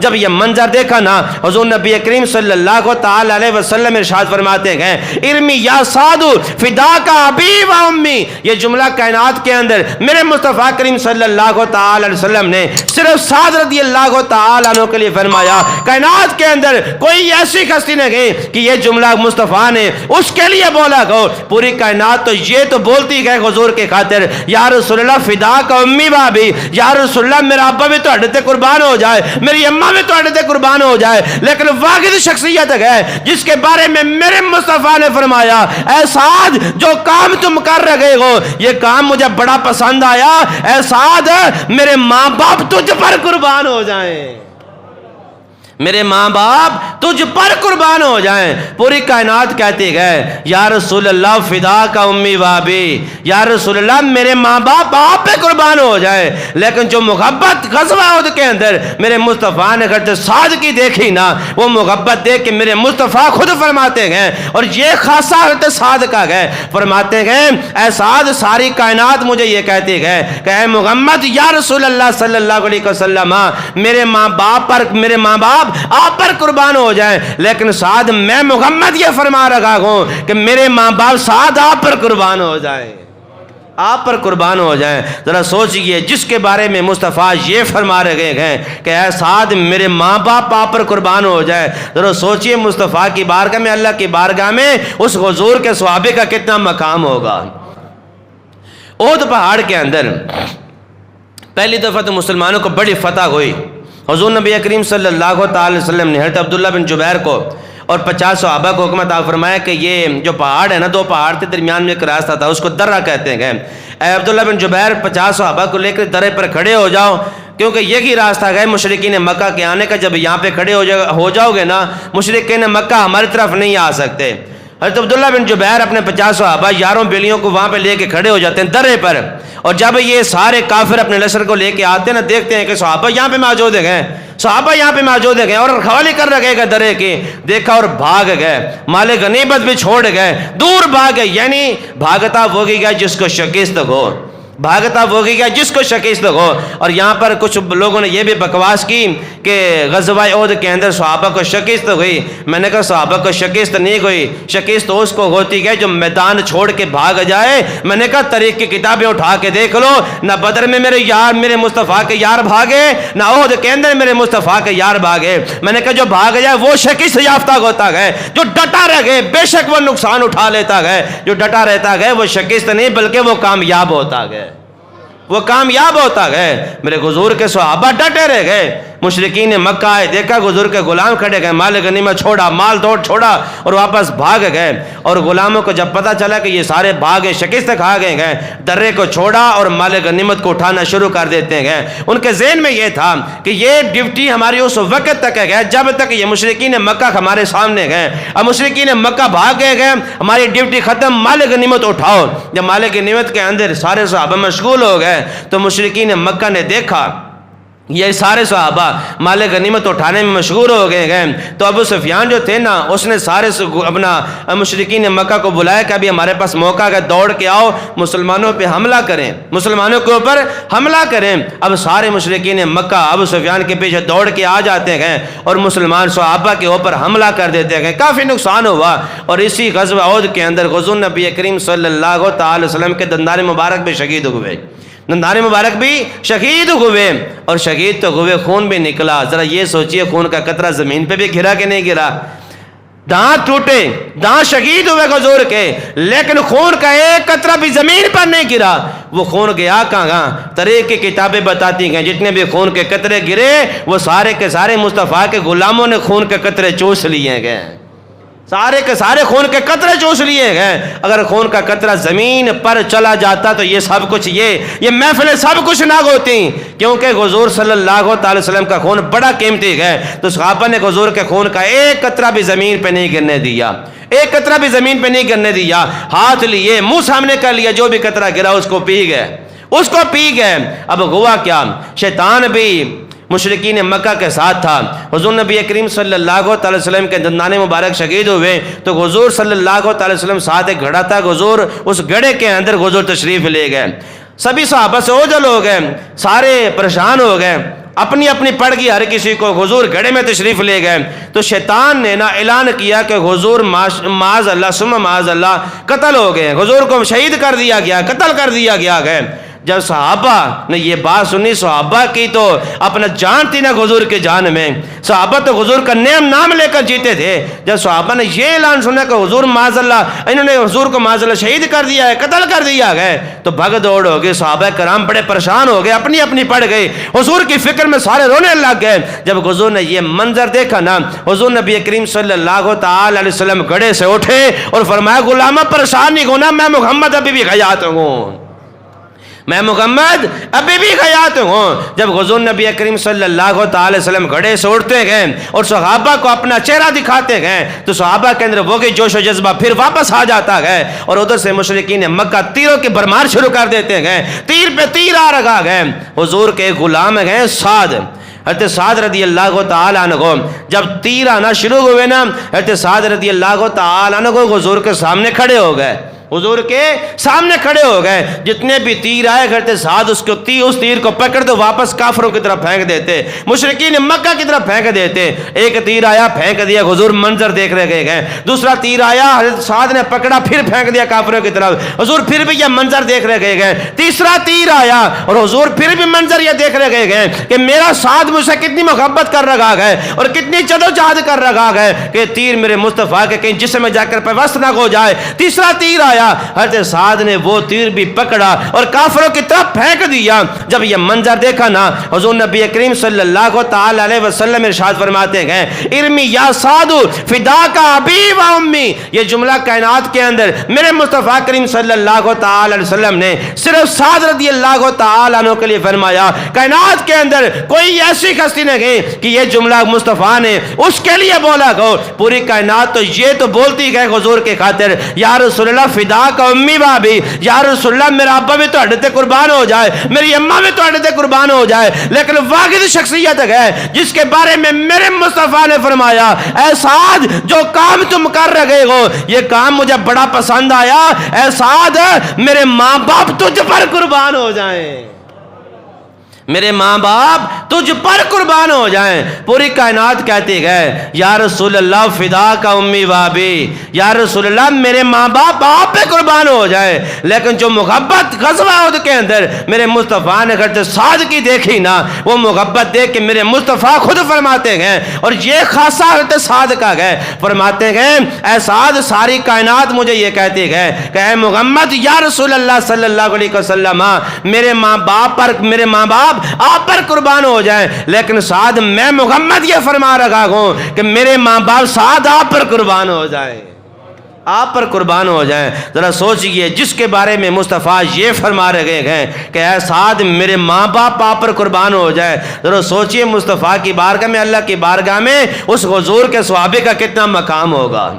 جب یہ منظر دیکھا نا حضور نبی کریم صلی اللہ تعالی علیہ وسلم ارشاد فرماتے ہیں ارمی یا سعد فداک ابی و امی. یہ جملہ کائنات کے اندر میرے مصطفیٰ کریم صلی اللہ تعالی علیہ وسلم نے صرف سعد رضی اللہ تعالی عنہ کے لیے فرمایا. کائنات کے اندر کوئی ایسی ہستی نہیں کہ یہ جملہ مصطفیٰ نے اس کے لیے بولا گو. پوری کائنات تو یہ تو بولتی گئے حضور کے خاطر یا رسول اللہ فداک امی و ابی, یا رسول اللہ میرا ابا بھی تو تے قربان ہو جائے, میری اماں بھی تو تے قربان ہو جائے. لیکن واحد شخصیت ہے جس کے بارے میں میرے مصطفیٰ نے فرمایا اے سعد جو کام تم کر رہے ہو یہ کام مجھے بڑا پسند آیا. اے سعد میرے ماں باپ تجھ پر قربان ہو جائیں, میرے ماں باپ تجھ پر قربان ہو جائیں. پوری کائنات کہتی ہے یا رسول اللہ فداک امی و ابی, یا رسول اللہ میرے ماں باپ آپ پہ قربان ہو جائے. لیکن جو محبت غزوہ احد کے اندر میرے مصطفیٰ نے اگر سعد کی دیکھی نا, وہ محبت دیکھ کے میرے مصطفیٰ خود فرماتے ہیں, اور یہ خاصہ حضرت سعد کا ہے, فرماتے ہیں اے سعد ساری کائنات مجھے یہ کہتی ہے کہ اے محمد یا رسول اللہ صلی اللہ علیہ وسلم میرے ماں باپ آپ پر قربان ہو جائیں. لیکن سعد میں محمد یہ فرما رہا ہوں کہ میرے ماں باپ سعد آپ پر قربان ہو جائیں, آپ پر قربان ہو جائیں. ذرا سوچئے جس کے بارے میں مصطفیٰ یہ فرما رہے ہیں کہ اے سعد میرے ماں باپ آپ پر قربان ہو جائے, ذرا سوچئے مصطفیٰ کی بارگاہ میں, اللہ کی بارگاہ میں اس حضور کے صحابے کا کتنا مقام ہوگا. احد پہاڑ کے اندر پہلی دفعہ تو مسلمانوں کو بڑی فتح ہوئی. حضور نبی کریم صلی اللہ تعالی وسلم نے حضرت عبداللہ بن جبیر کو اور 50 صحابہ کو حکم عطا فرمایا کہ یہ جو پہاڑ ہے نا, 2 پہاڑ تھے, درمیان میں ایک راستہ تھا, اس کو درہ کہتے ہیں. اے عبداللہ بن جبیر 50 صحابہ کو لے کر درے پر کھڑے ہو جاؤ, کیونکہ یہی راستہ ہے مشرکین مکہ کے آنے کا. جب یہاں پہ کھڑے ہو جاؤ گے نا, مشرکین مکہ ہماری طرف نہیں آ سکتے. حضرت عبداللہ بن جبیر اپنے 50 صحابہ یاروں بیلیوں کو وہاں پہ لے کے کھڑے ہو جاتے ہیں درے پر, اور جب یہ سارے کافر اپنے لشکر کو لے کے آتے ہیں نا, دیکھتے ہیں کہ صحابہ یہاں پہ موجود ہیں, صحابہ یہاں پہ موجود ہیں اور رکھوالی کر رکھے گا درے کی, دیکھا اور بھاگ گئے, مال غنیمت بھی چھوڑ گئے, دور بھاگ گئے. یعنی بھاگتا وہ گیا جس کو شکست ہو, بھاگتا وہ گیا جس کو شکست ہو. اور یہاں پر کچھ لوگوں نے یہ بھی بکواس کی کہ غزوہ احد کے اندر صحابہ کو شکست ہوئی. میں نے کہا صحابہ کو شکست نہیں ہوئی, شکست اس کو ہوتی ہے جو میدان چھوڑ کے بھاگ جائے. میں نے کہا تاریخ کی کتابیں اٹھا کے دیکھ لو, نہ بدر میں میرے مصطفیٰ کے یار بھاگے, نہ احد کے اندر میرے مصطفیٰ کے یار بھاگے. میں نے کہا جو بھاگ جائے وہ شکست یافتہ ہوتا ہے, جو ڈٹا رہے بے شک وہ نقصان اٹھا لیتا ہے, جو ڈٹا رہتا ہے وہ شکست نہیں بلکہ وہ کامیاب ہوتا ہے, وہ کامیاب ہوتا ہے. میرے حضور کے صحابہ ڈٹے رہ گئے. مشرکین مکہ آئے, دیکھا حضور کے غلام کھڑے گئے, مال غنیمت چھوڑا, مال توڑ چھوڑا اور واپس بھاگ گئے. اور غلاموں کو جب پتہ چلا کہ یہ سارے بھاگے شکست کھا گئے, درے کو چھوڑا اور مال غنیمت کو اٹھانا شروع کر دیتے ہیں. ان کے ذہن میں یہ تھا کہ یہ ڈیوٹی ہماری اس وقت تک ہے جب تک یہ مشرکین مکہ ہمارے سامنے گئے. اب مشرکین مکہ بھاگ گئے, ہماری ڈیوٹی ختم, مال غنیمت اٹھاؤ. جب مال غنیمت کے اندر سارے صحابہ مشغول ہو گئے تو مشرکین مکہ نے دیکھا یہ سارے صحابہ مال غنیمت اٹھانے میں مشغول ہو گئے. تو ابو سفیان جو تھے نا, اس نے سارے اپنا مشرکین مکہ کو بلایا کہ ابھی ہمارے پاس موقع ہے, دوڑ کے آؤ مسلمانوں پہ حملہ کریں, مسلمانوں کے اوپر حملہ کریں. اب سارے مشرکین مکہ ابو سفیان کے پیچھے دوڑ کے آ جاتے ہیں اور مسلمان صحابہ کے اوپر حملہ کر دیتے ہیں. کافی نقصان ہوا. اور اسی غزوہ احد کے اندر حضور نبی کریم صلی اللہ تعالی وسلم کے دندان مبارک بھی شہید ہوئے, دندان مبارک بھی شہید ہوئے. اور شہید تو ہوئے, خون بھی نکلا. ذرا یہ سوچئے خون کا قطرہ زمین پہ بھی گرا کہ نہیں گرا, دانت ٹوٹے, دانت شہید ہوئے حضور کے, لیکن خون کا ایک قطرہ بھی زمین پر نہیں گرا. وہ خون گیا کہاں؟ تاریخ کی کتابیں بتاتی ہیں جتنے بھی خون کے قطرے گرے وہ سارے کے سارے مصطفیٰ کے غلاموں نے خون کے قطرے چوس لیے گئے, سارے کے سارے خون کے قطرے چوس لیے گئے. اگر خون کا قطرہ زمین پر چلا جاتا تو یہ سب کچھ یہ محفلیں سب کچھ نہ ہوتی, کیونکہ حضور صلی اللہ تعالی وسلم کا خون بڑا قیمتی ہے. تو صحابہ نے حضور کے خون کا ایک قطرہ بھی زمین پہ نہیں گرنے دیا, ایک قطرہ بھی زمین پہ نہیں گرنے دیا. ہاتھ لیے, منہ سامنے کر لیا, جو بھی قطرہ گرا اس کو پی گئے, اس کو پی گئے. اب ہوا کیا, شیطان بھی مشرکین مکہ کے ساتھ تھا. حضور نبی کریم صلی اللہ تعالی وسلم کے دندان مبارک شہید ہوئے تو حضور صلی اللہ تعالی وسلم ساتھ ایک گھڑا تھا. حضور اس گھڑے کے اندر حضور تشریف لے گئے. سبھی صحابہ سے اوجھل ہو گئے, سارے پریشان ہو گئے, اپنی اپنی پڑ گئی ہر کسی کو. حضور گھڑے میں تشریف لے گئے تو شیطان نے نا اعلان کیا کہ حضور معاذ اللہ ثم معاذ اللہ قتل ہو گئے, حضور کو شہید کر دیا گیا, قتل کر دیا گیا ہے. جب صحابہ نے یہ بات سنی, صحابہ کی تو اپنا جان تھی نا حضور کے جان میں, صحابہ تو حضور کا نام لے کر جیتے تھے. جب صحابہ نے یہ اعلان سنا کہ حضور معاذ اللہ, انہوں نے حضور کو معاذ اللہ شہید کر دیا ہے, قتل کر دیا ہے, تو بھگ دوڑ ہو گئے. صحابہ کرام بڑے پریشان ہو گئے, اپنی اپنی پڑ گئے, حضور کی فکر میں سارے رونے لگ گئے. جب حضور نے یہ منظر دیکھا نا, حضور نبی کریم صلی اللہ تعالی علیہ وسلم گھڑے سے اٹھے اور فرمایا غلامہ پریشان نہیں ہونا, میں محمد ابھی بھی حیات ہوں, میں محمد ابھی بھی حیات ہوں. جب حضور نبی کریم صلی اللہ تعالی وسلم گھڑے سے اٹھتے گئے اور صحابہ کو اپنا چہرہ دکھاتے گئے تو صحابہ کے اندر وہ جوش و جذبہ پھر واپس آ جاتا ہے اور ادھر سے مشرکین مکہ تیروں کی بھرمار شروع کر دیتے گئے, تیر پہ تیر آ رکھا گئے. حضور کے غلام گئے سعد, حضرت سعد رضی اللہ تعالی عنہ, جب تیر آنا شروع ہوئے نا, حضرت سعد رضی اللہ تعالی عنہ حضور کے سامنے کھڑے ہو گئے, حضور کے سامنے کھڑے ہو گئے. جتنے بھی تیر آئے کرتے ساتھ اس تیر کو پکڑ دو واپس کافروں کی طرف پھینک دیتے, مشرکین مکہ کی طرف پھینک دیتے. ایک تیر آیا پھینک دیا, حضور منظر دیکھ رہے گئے. دوسرا تیر آیا, حضرت سعد نے پکڑا پھر پھینک دیا کافروں کی طرف, حضور پھر بھی یہ منظر دیکھ رہے گئے. تیسرا تیر آیا اور حضور پھر بھی منظر یہ دیکھ رہے گئے کہ میرا سعد مجھ سے کتنی محبت کر رہا ہے اور کتنی جدوجہد کر رہا ہے کہ تیر میرے مصطفیٰ کے کہیں جسم میں جا کر پیوست نہ ہو جائے. تیسرا تیر آیا, حضرت سعد نے وہ تیر بھی پکڑا اور کافروں کی طرف پھینک دیا. جب یہ منظر دیکھا نا, حضور نبی کریم صلی اللہ تعالی علیہ وسلم ارشاد فرماتے ہیں ارمی یا سعد فداک ابی و امی. یہ جملہ کائنات کے اندر میرے مصطفیٰ کریم صلی اللہ تعالی علیہ وسلم نے صرف سعد رضی اللہ تعالی عنہ کے لیے فرمایا. کائنات کے اندر کوئی ایسی ہستی نہیں کہ یہ جملہ مصطفیٰ نے اس کے لیے بولا ہو. پوری کائنات تو یہ تو بولتی ہے حضور کے خاطر یا رسول اللہ فداک امی بابی, یا رسول اللہ میرا ابا بھی تو تے قربان ہو جائے, میری اماں بھی تو تے قربان ہو جائے. لیکن واحد شخصیت ہے جس کے بارے میں میرے مصطفیٰ نے فرمایا اے سعد جو کام تم کر رہے ہو یہ کام مجھے بڑا پسند آیا, اے سعد میرے ماں باپ تجھ پر قربان ہو جائیں, میرے ماں باپ تجھ پر قربان ہو جائیں. پوری کائنات کہتی ہے یا رسول اللہ فدا کا امی بابی, یا رسول اللہ میرے ماں باپ آپ پہ قربان ہو جائیں. لیکن جو محبت غزوہ احد کے اندر میرے مصطفیٰ نے حضرت سعد کی دیکھی نا, وہ محبت دیکھ کے میرے مصطفیٰ خود فرماتے ہیں اور یہ خاصہ حضرت سعد کا ہے, فرماتے ہیں اے سعد ساری کائنات مجھے یہ کہتی ہے کہ اے محمد یا رسول اللہ صلی اللہ علیہ وسلم میرے ماں باپ آپ پر قربان ہو جائیں. لیکن سعد میں محمد یہ فرما رہا ہوں کہ میرے ماں باپ سعد آپ پر قربان ہو جائیں, آپ پر قربان ہو جائیں. ذرا سوچئے جس کے بارے میں مصطفیٰ یہ فرما رہے ہیں کہ اے سعد میرے ماں باپ آپ پر قربان ہو جائیں, ذرا سوچئے مصطفیٰ کی بارگاہ میں, اللہ کی بارگاہ میں اس حضور کے صحابے کا کتنا مقام ہوگا.